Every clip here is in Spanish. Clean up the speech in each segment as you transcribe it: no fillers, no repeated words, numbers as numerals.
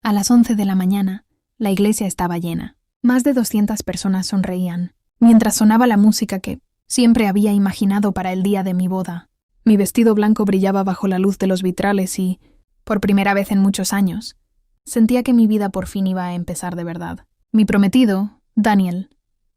A las 11 de la mañana, la iglesia estaba llena. Más de 200 personas sonreían, mientras sonaba la música que siempre había imaginado para el día de mi boda. Mi vestido blanco brillaba bajo la luz de los vitrales y, por primera vez en muchos años, sentía que mi vida por fin iba a empezar de verdad. Mi prometido, Daniel,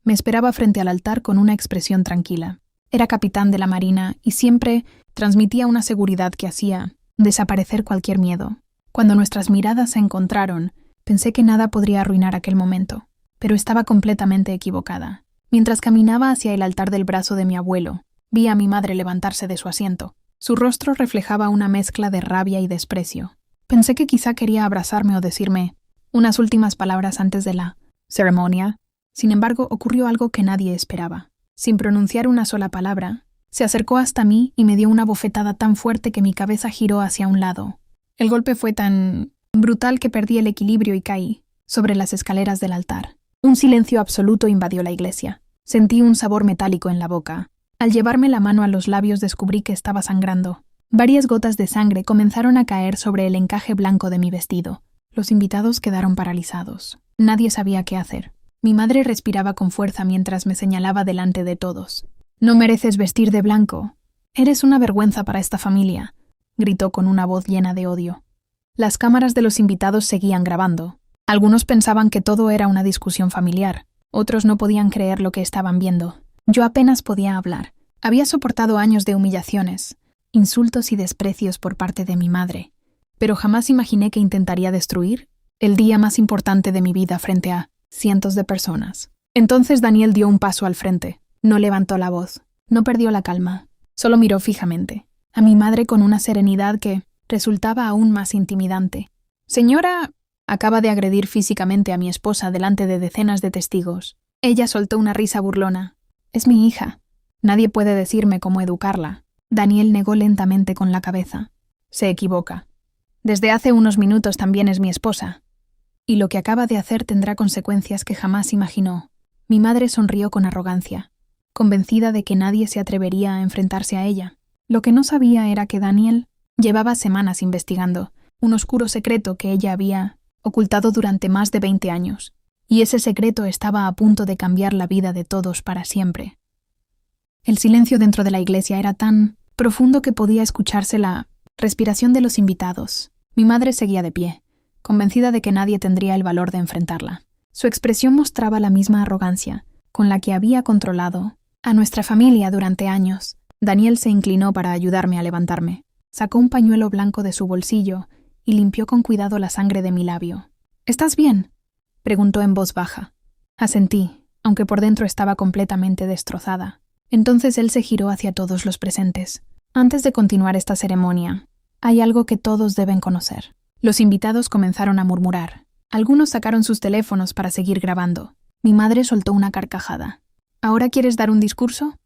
me esperaba frente al altar con una expresión tranquila. Era capitán de la marina y siempre transmitía una seguridad que hacía desaparecer cualquier miedo. Cuando nuestras miradas se encontraron, pensé que nada podría arruinar aquel momento, pero estaba completamente equivocada. Mientras caminaba hacia el altar del brazo de mi abuelo, vi a mi madre levantarse de su asiento. Su rostro reflejaba una mezcla de rabia y desprecio. Pensé que quizá quería abrazarme o decirme unas últimas palabras antes de la ceremonia. Sin embargo, ocurrió algo que nadie esperaba. Sin pronunciar una sola palabra, se acercó hasta mí y me dio una bofetada tan fuerte que mi cabeza giró hacia un lado. El golpe fue tan brutal que perdí el equilibrio y caí sobre las escaleras del altar. Un silencio absoluto invadió la iglesia. Sentí un sabor metálico en la boca. Al llevarme la mano a los labios descubrí que estaba sangrando. Varias gotas de sangre comenzaron a caer sobre el encaje blanco de mi vestido. Los invitados quedaron paralizados. Nadie sabía qué hacer. Mi madre respiraba con fuerza mientras me señalaba delante de todos. «No mereces vestir de blanco. Eres una vergüenza para esta familia», gritó con una voz llena de odio. Las cámaras de los invitados seguían grabando. Algunos pensaban que todo era una discusión familiar. Otros no podían creer lo que estaban viendo. Yo apenas podía hablar. Había soportado años de humillaciones, insultos y desprecios por parte de mi madre, pero jamás imaginé que intentaría destruir el día más importante de mi vida frente a cientos de personas. Entonces Daniel dio un paso al frente. No levantó la voz, no perdió la calma, solo miró fijamente a mi madre con una serenidad que resultaba aún más intimidante. «Señora», acaba de agredir físicamente a mi esposa delante de decenas de testigos. Ella soltó una risa burlona. «Es mi hija. Nadie puede decirme cómo educarla». Daniel negó lentamente con la cabeza. «Se equivoca. Desde hace unos minutos también es mi esposa. Y lo que acaba de hacer tendrá consecuencias que jamás imaginó». Mi madre sonrió con arrogancia, convencida de que nadie se atrevería a enfrentarse a ella. Lo que no sabía era que Daniel llevaba semanas investigando un oscuro secreto que ella había ocultado durante más de 20 años, y ese secreto estaba a punto de cambiar la vida de todos para siempre. El silencio dentro de la iglesia era tan profundo que podía escucharse la respiración de los invitados. Mi madre seguía de pie, convencida de que nadie tendría el valor de enfrentarla. Su expresión mostraba la misma arrogancia con la que había controlado a nuestra familia durante años. Daniel se inclinó para ayudarme a levantarme. Sacó un pañuelo blanco de su bolsillo y limpió con cuidado la sangre de mi labio. «¿Estás bien?», preguntó en voz baja. Asentí, aunque por dentro estaba completamente destrozada. Entonces él se giró hacia todos los presentes. «Antes de continuar esta ceremonia, hay algo que todos deben conocer». Los invitados comenzaron a murmurar. Algunos sacaron sus teléfonos para seguir grabando. Mi madre soltó una carcajada. «¿Ahora quieres dar un discurso?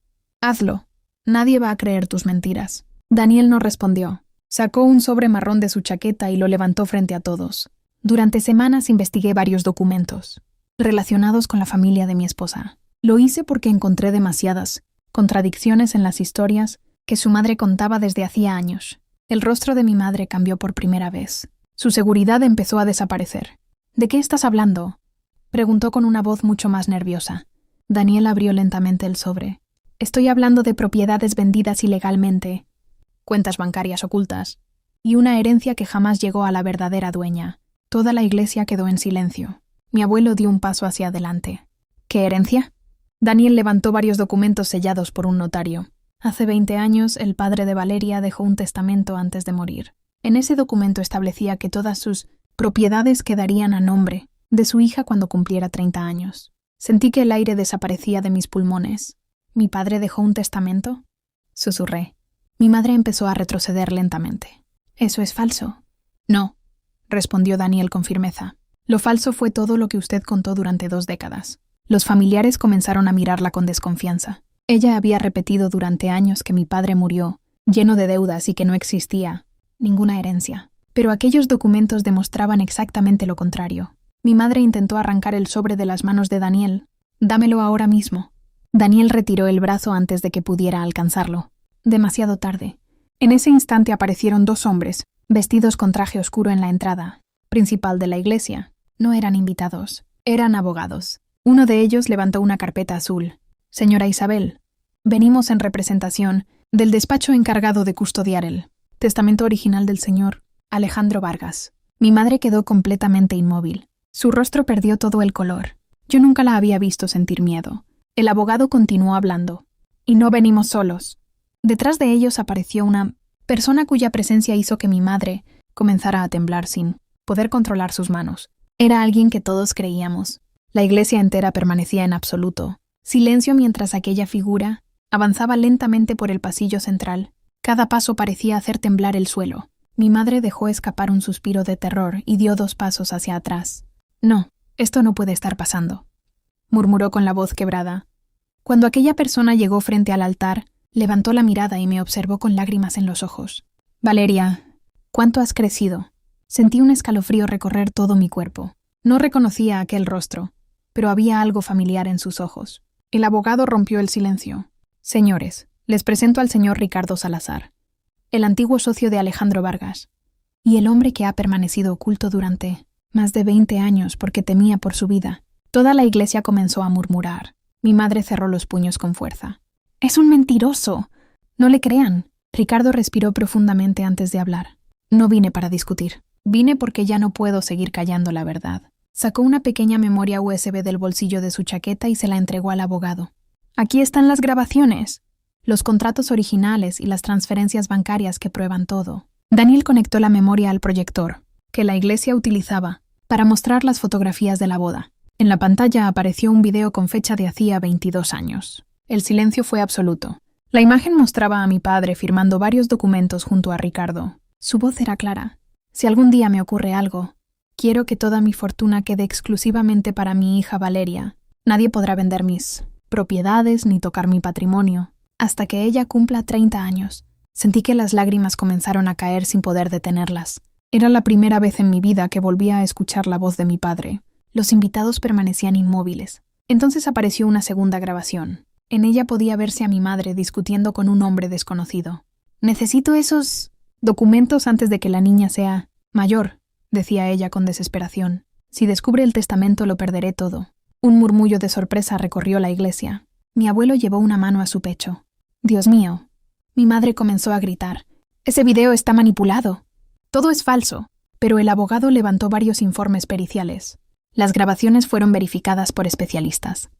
Hazlo. Nadie va a creer tus mentiras». Daniel no respondió. Sacó un sobre marrón de su chaqueta y lo levantó frente a todos. Durante semanas investigué varios documentos relacionados con la familia de mi esposa. Lo hice porque encontré demasiadas contradicciones en las historias que su madre contaba desde hacía años. El rostro de mi madre cambió por primera vez. Su seguridad empezó a desaparecer. «¿De qué estás hablando?», preguntó con una voz mucho más nerviosa. Daniel abrió lentamente el sobre. «Estoy hablando de propiedades vendidas ilegalmente, cuentas bancarias ocultas y una herencia que jamás llegó a la verdadera dueña». Toda la iglesia quedó en silencio. Mi abuelo dio un paso hacia adelante. «¿Qué herencia?». Daniel levantó varios documentos sellados por un notario. Hace 20 años, el padre de Valeria dejó un testamento antes de morir. En ese documento establecía que todas sus propiedades quedarían a nombre de su hija cuando cumpliera 30 años. Sentí que el aire desaparecía de mis pulmones. «¿Mi padre dejó un testamento?», susurré. Mi madre empezó a retroceder lentamente. «Eso es falso». «No», respondió Daniel con firmeza. «Lo falso fue todo lo que usted contó durante 2 décadas». Los familiares comenzaron a mirarla con desconfianza. Ella había repetido durante años que mi padre murió, lleno de deudas y que no existía ninguna herencia. Pero aquellos documentos demostraban exactamente lo contrario. Mi madre intentó arrancar el sobre de las manos de Daniel. «Dámelo ahora mismo». Daniel retiró el brazo antes de que pudiera alcanzarlo. Demasiado tarde. En ese instante aparecieron 2 hombres, vestidos con traje oscuro en la entrada. principal de la iglesia. No eran invitados, eran abogados. Uno de ellos levantó una carpeta azul. Señora Isabel, venimos en representación del despacho encargado de custodiar el testamento original del señor Alejandro Vargas. Mi madre quedó completamente inmóvil. Su rostro perdió todo el color. Yo nunca la había visto sentir miedo. El abogado continuó hablando. Y no venimos solos. Detrás de ellos apareció una persona cuya presencia hizo que mi madre comenzara a temblar sin poder controlar sus manos. Era alguien que todos creíamos. La iglesia entera permanecía en absoluto silencio mientras aquella figura avanzaba lentamente por el pasillo central. Cada paso parecía hacer temblar el suelo. Mi madre dejó escapar un suspiro de terror y dio 2 pasos hacia atrás. No, esto no puede estar pasando, murmuró con la voz quebrada. Cuando aquella persona llegó frente al altar, levantó la mirada y me observó con lágrimas en los ojos. Valeria, ¿cuánto has crecido? Sentí un escalofrío recorrer todo mi cuerpo. No reconocía aquel rostro, pero había algo familiar en sus ojos. El abogado rompió el silencio. Señores, les presento al señor Ricardo Salazar, el antiguo socio de Alejandro Vargas, y el hombre que ha permanecido oculto durante más de 20 años porque temía por su vida. Toda la iglesia comenzó a murmurar. Mi madre cerró los puños con fuerza. ¡Es un mentiroso! No le crean. Ricardo respiró profundamente antes de hablar. No vine para discutir. Vine porque ya no puedo seguir callando la verdad. Sacó una pequeña memoria USB del bolsillo de su chaqueta y se la entregó al abogado. Aquí están las grabaciones, los contratos originales y las transferencias bancarias que prueban todo. Daniel conectó la memoria al proyector, que la iglesia utilizaba, para mostrar las fotografías de la boda. En la pantalla apareció un video con fecha de hacía 22 años. El silencio fue absoluto. La imagen mostraba a mi padre firmando varios documentos junto a Ricardo. Su voz era clara. Si algún día me ocurre algo, quiero que toda mi fortuna quede exclusivamente para mi hija Valeria. Nadie podrá vender mis propiedades ni tocar mi patrimonio hasta que ella cumpla 30 años. Sentí que las lágrimas comenzaron a caer sin poder detenerlas. Era la primera vez en mi vida que volvía a escuchar la voz de mi padre. Los invitados permanecían inmóviles. Entonces apareció una segunda grabación. En ella podía verse a mi madre discutiendo con un hombre desconocido. «Necesito esos documentos antes de que la niña sea mayor», decía ella con desesperación. «Si descubre el testamento lo perderé todo». Un murmullo de sorpresa recorrió la iglesia. Mi abuelo llevó una mano a su pecho. «Dios mío». Mi madre comenzó a gritar. «Ese video está manipulado. Todo es falso». Pero el abogado levantó varios informes periciales. Las grabaciones fueron verificadas por especialistas.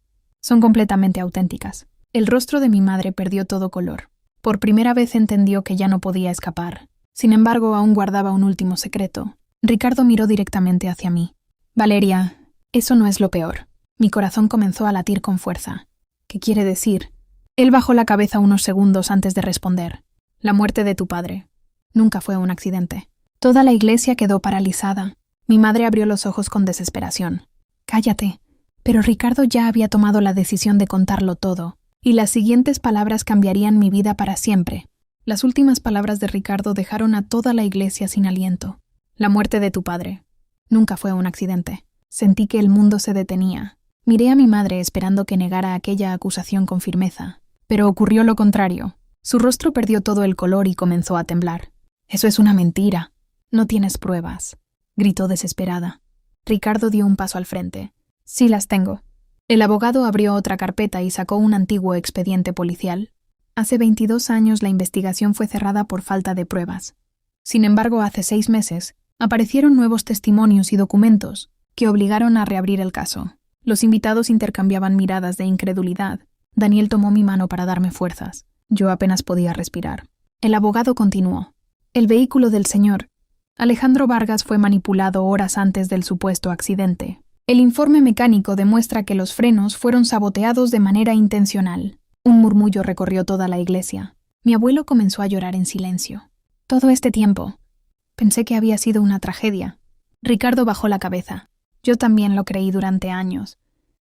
Son completamente auténticas. El rostro de mi madre perdió todo color. Por primera vez entendió que ya no podía escapar. Sin embargo, aún guardaba un último secreto. Ricardo miró directamente hacia mí. «Valeria, eso no es lo peor». Mi corazón comenzó a latir con fuerza. «¿Qué quiere decir?» Él bajó la cabeza unos segundos antes de responder. «La muerte de tu padre. Nunca fue un accidente». Toda la iglesia quedó paralizada. Mi madre abrió los ojos con desesperación. «Cállate». Pero Ricardo ya había tomado la decisión de contarlo todo, y las siguientes palabras cambiarían mi vida para siempre. Las últimas palabras de Ricardo dejaron a toda la iglesia sin aliento. «La muerte de tu padre. Nunca fue un accidente». Sentí que el mundo se detenía. Miré a mi madre esperando que negara aquella acusación con firmeza, pero ocurrió lo contrario. Su rostro perdió todo el color y comenzó a temblar. «Eso es una mentira. No tienes pruebas», gritó desesperada. Ricardo dio un paso al frente. «Sí las tengo». El abogado abrió otra carpeta y sacó un antiguo expediente policial. Hace 22 años la investigación fue cerrada por falta de pruebas. Sin embargo, hace 6 meses, aparecieron nuevos testimonios y documentos que obligaron a reabrir el caso. Los invitados intercambiaban miradas de incredulidad. Daniel tomó mi mano para darme fuerzas. Yo apenas podía respirar. El abogado continuó. «El vehículo del señor Alejandro Vargas fue manipulado horas antes del supuesto accidente. El informe mecánico demuestra que los frenos fueron saboteados de manera intencional». Un murmullo recorrió toda la iglesia. Mi abuelo comenzó a llorar en silencio. «Todo este tiempo pensé que había sido una tragedia». Ricardo bajó la cabeza. «Yo también lo creí durante años,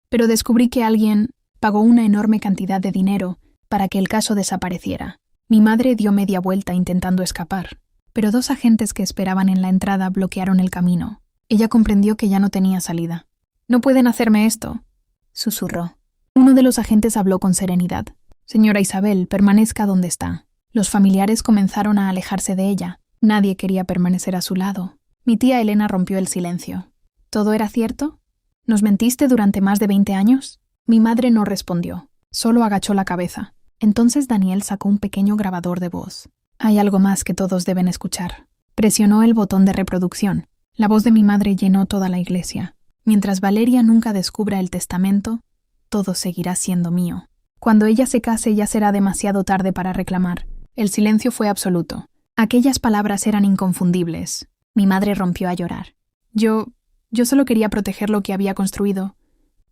pero descubrí que alguien pagó una enorme cantidad de dinero para que el caso desapareciera». Mi madre dio media vuelta intentando escapar, pero 2 agentes que esperaban en la entrada bloquearon el camino. Ella comprendió que ya no tenía salida. «No pueden hacerme esto», susurró. Uno de los agentes habló con serenidad. «Señora Isabel, permanezca donde está». Los familiares comenzaron a alejarse de ella. Nadie quería permanecer a su lado. Mi tía Elena rompió el silencio. ¿Todo era cierto? ¿Nos mentiste durante más de 20 años? Mi madre no respondió, solo agachó la cabeza. Entonces Daniel sacó un pequeño grabador de voz. Hay algo más que todos deben escuchar. Presionó el botón de reproducción. La voz de mi madre llenó toda la iglesia. Mientras Valeria nunca descubra el testamento, todo seguirá siendo mío. Cuando ella se case ya será demasiado tarde para reclamar. El silencio fue absoluto. Aquellas palabras eran inconfundibles. Mi madre rompió a llorar. Yo solo quería proteger lo que había construido.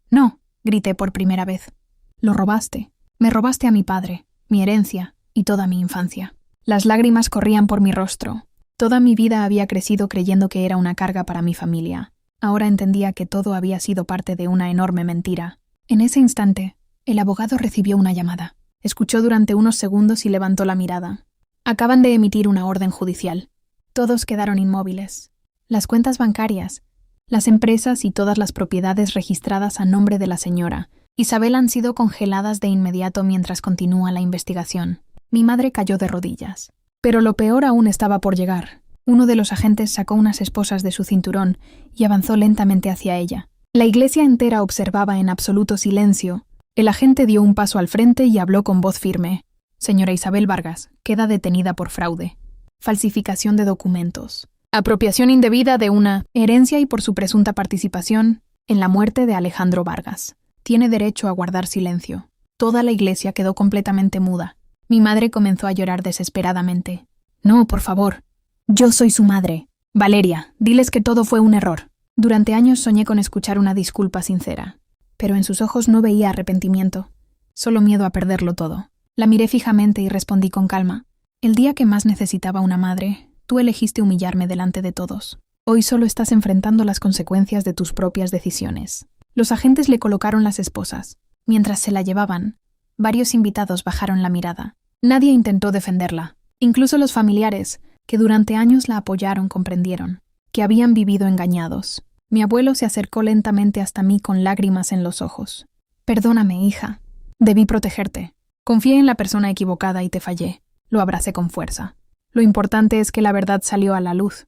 No, grité por primera vez. Lo robaste. Me robaste a mi padre, mi herencia y toda mi infancia. Las lágrimas corrían por mi rostro. Toda mi vida había crecido creyendo que era una carga para mi familia. Ahora entendía que todo había sido parte de una enorme mentira. En ese instante, el abogado recibió una llamada. Escuchó durante unos segundos y levantó la mirada. Acaban de emitir una orden judicial. Todos quedaron inmóviles. Las cuentas bancarias, las empresas y todas las propiedades registradas a nombre de la señora Isabel han sido congeladas de inmediato mientras continúa la investigación. Mi madre cayó de rodillas. Pero lo peor aún estaba por llegar. Uno de los agentes sacó unas esposas de su cinturón y avanzó lentamente hacia ella. La iglesia entera observaba en absoluto silencio. El agente dio un paso al frente y habló con voz firme. Señora Isabel Vargas, queda detenida por fraude, falsificación de documentos, apropiación indebida de una herencia y por su presunta participación en la muerte de Alejandro Vargas. Tiene derecho a guardar silencio. Toda la iglesia quedó completamente muda. Mi madre comenzó a llorar desesperadamente. No, por favor. Yo soy su madre. Valeria, diles que todo fue un error. Durante años soñé con escuchar una disculpa sincera, pero en sus ojos no veía arrepentimiento, solo miedo a perderlo todo. La miré fijamente y respondí con calma. El día que más necesitaba una madre, tú elegiste humillarme delante de todos. Hoy solo estás enfrentando las consecuencias de tus propias decisiones. Los agentes le colocaron las esposas. Mientras se la llevaban, varios invitados bajaron la mirada. Nadie intentó defenderla. Incluso los familiares, que durante años la apoyaron, comprendieron que habían vivido engañados. Mi abuelo se acercó lentamente hasta mí con lágrimas en los ojos. Perdóname, hija. Debí protegerte. Confié en la persona equivocada y te fallé. Lo abracé con fuerza. Lo importante es que la verdad salió a la luz.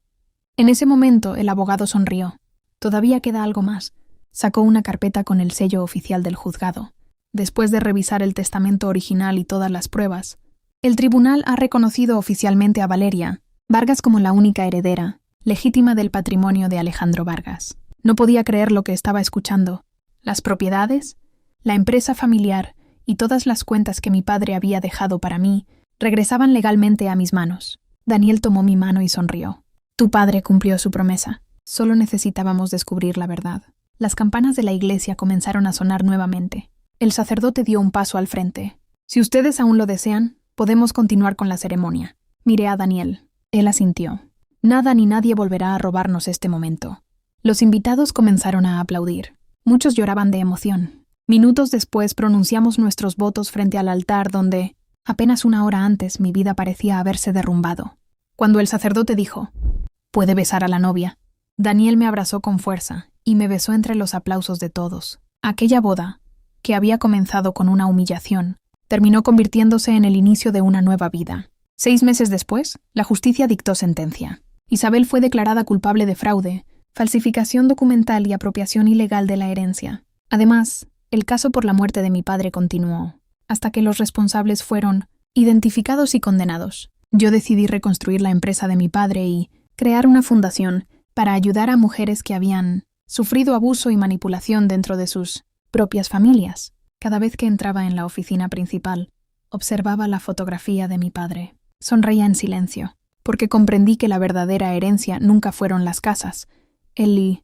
En ese momento el abogado sonrió. Todavía queda algo más. Sacó una carpeta con el sello oficial del juzgado. Después de revisar el testamento original y todas las pruebas, el tribunal ha reconocido oficialmente a Valeria Vargas como la única heredera legítima del patrimonio de Alejandro Vargas. No podía creer lo que estaba escuchando. Las propiedades, la empresa familiar y todas las cuentas que mi padre había dejado para mí regresaban legalmente a mis manos. Daniel tomó mi mano y sonrió. Tu padre cumplió su promesa. Solo necesitábamos descubrir la verdad. Las campanas de la iglesia comenzaron a sonar nuevamente. El sacerdote dio un paso al frente. Si ustedes aún lo desean, podemos continuar con la ceremonia. Miré a Daniel. Él asintió. Nada ni nadie volverá a robarnos este momento. Los invitados comenzaron a aplaudir. Muchos lloraban de emoción. Minutos después pronunciamos nuestros votos frente al altar donde, apenas una hora antes, mi vida parecía haberse derrumbado. Cuando el sacerdote dijo, «Puede besar a la novia», Daniel me abrazó con fuerza y me besó entre los aplausos de todos. Aquella boda, que había comenzado con una humillación, terminó convirtiéndose en el inicio de una nueva vida. 6 meses después, la justicia dictó sentencia. Isabel fue declarada culpable de fraude, falsificación documental y apropiación ilegal de la herencia. Además, el caso por la muerte de mi padre continuó, hasta que los responsables fueron identificados y condenados. Yo decidí reconstruir la empresa de mi padre y crear una fundación para ayudar a mujeres que habían sufrido abuso y manipulación dentro de sus propias familias. Cada vez que entraba en la oficina principal, observaba la fotografía de mi padre. Sonreía en silencio, porque comprendí que la verdadera herencia nunca fueron las casas, él y